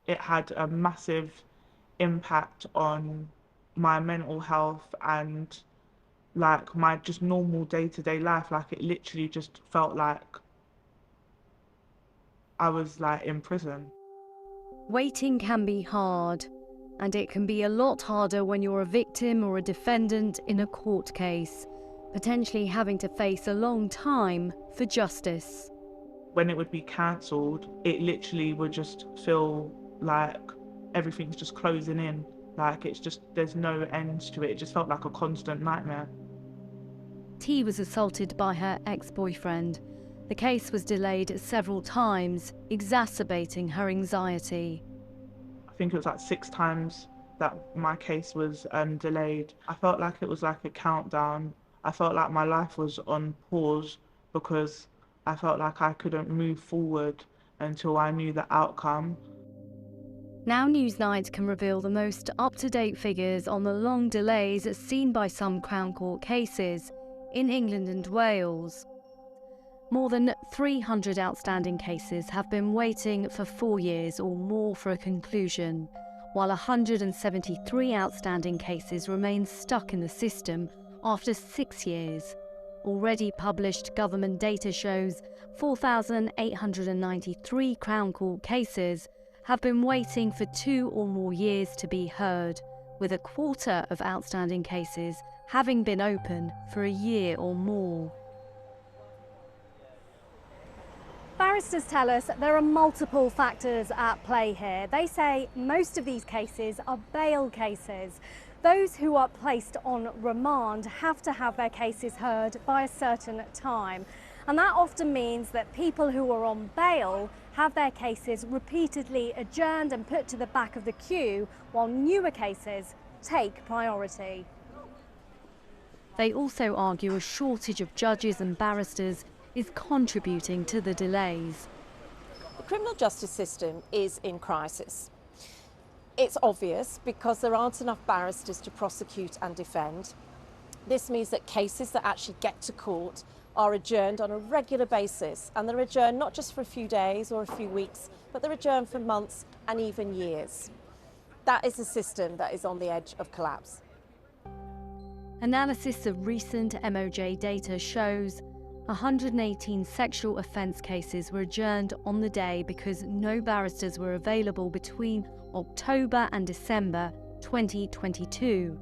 it had a massive impact on my mental health and like my just normal day-to-day life. Like it literally just felt like I was like in prison. Waiting can be hard, and it can be a lot harder when you're a victim or a defendant in a court case, potentially having to face a long time for justice. When it would be cancelled, it literally would just feel like everything's just closing in. Like it's just, there's no end to it. It just felt like a constant nightmare. T was assaulted by her ex-boyfriend. The case was delayed several times, exacerbating her anxiety. I think it was like 6 times that my case was delayed. I felt like it was like a countdown. I felt like my life was on pause because I felt like I couldn't move forward until I knew the outcome. Now Newsnight can reveal the most up-to-date figures on the long delays seen by some Crown Court cases in England and Wales. More than 300 outstanding cases have been waiting for 4 years or more for a conclusion, while 173 outstanding cases remain stuck in the system after 6 years. Already published government data shows 4,893 Crown Court cases have been waiting for 2 or more years to be heard, with a quarter of outstanding cases having been open for a year or more. Barristers tell us there are multiple factors at play here. They say most of these cases are bail cases. Those who are placed on remand have to have their cases heard by a certain time. And that often means that people who are on bail have their cases repeatedly adjourned and put to the back of the queue, while newer cases take priority. They also argue a shortage of judges and barristers is contributing to the delays. The criminal justice system is in crisis. It's obvious because there aren't enough barristers to prosecute and defend. This means that cases that actually get to court are adjourned on a regular basis, and they're adjourned not just for a few days or a few weeks, but they're adjourned for months and even years. That is a system that is on the edge of collapse. Analysis of recent MOJ data shows 118 sexual offence cases were adjourned on the day because no barristers were available between October and December 2022.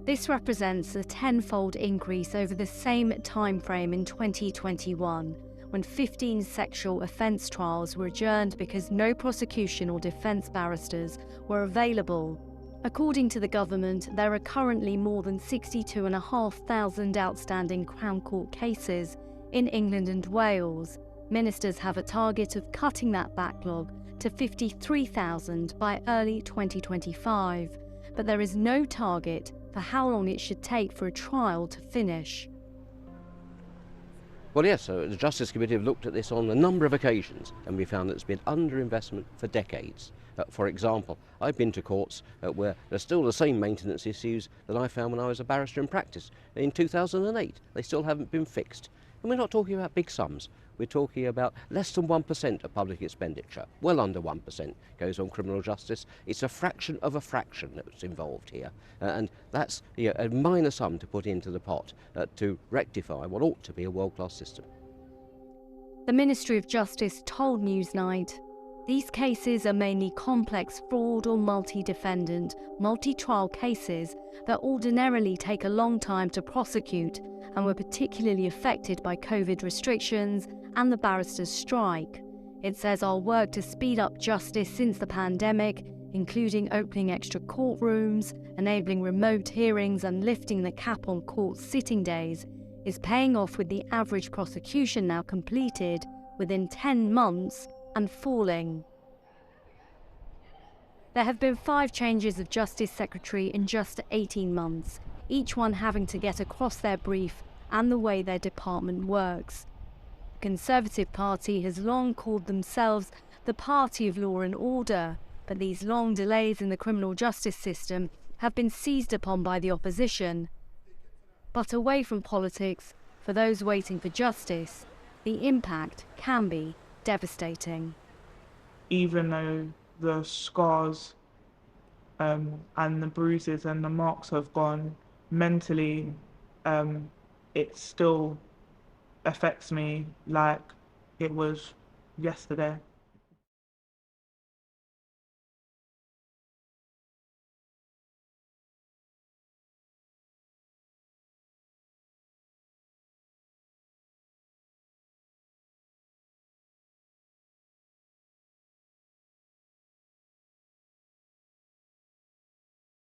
This represents a tenfold increase over the same timeframe in 2021, when 15 sexual offence trials were adjourned because no prosecution or defence barristers were available. According to the government, there are currently more than 62,500 outstanding Crown Court cases in England and Wales. Ministers have a target of cutting that backlog to 53,000 by early 2025, but there is no target for how long it should take for a trial to finish. Well, yes, so the Justice Committee have looked at this on a number of occasions, and we found that it's been underinvestment for decades. For example, I've been to courts where there's still the same maintenance issues that I found when I was a barrister in practice in 2008. They still haven't been fixed. And we're not talking about big sums. We're talking about less than 1% of public expenditure. Well under 1% goes on criminal justice. It's a fraction of a fraction that's involved here. And that's a minor sum to put into the pot to rectify what ought to be a world-class system. The Ministry of Justice told Newsnight, these cases are mainly complex fraud or multi-defendant, multi-trial cases that ordinarily take a long time to prosecute and were particularly affected by COVID restrictions and the barristers' strike. It says our work to speed up justice since the pandemic, including opening extra courtrooms, enabling remote hearings and lifting the cap on court sitting days, is paying off, with the average prosecution now completed within 10 months and falling. There have been 5 changes of Justice Secretary in just 18 months, each one having to get across their brief and the way their department works. The Conservative Party has long called themselves the party of law and order, but these long delays in the criminal justice system have been seized upon by the opposition. But away from politics, for those waiting for justice, the impact can be devastating. Even though the scars and the bruises and the marks have gone, mentally, it still affects me like it was yesterday.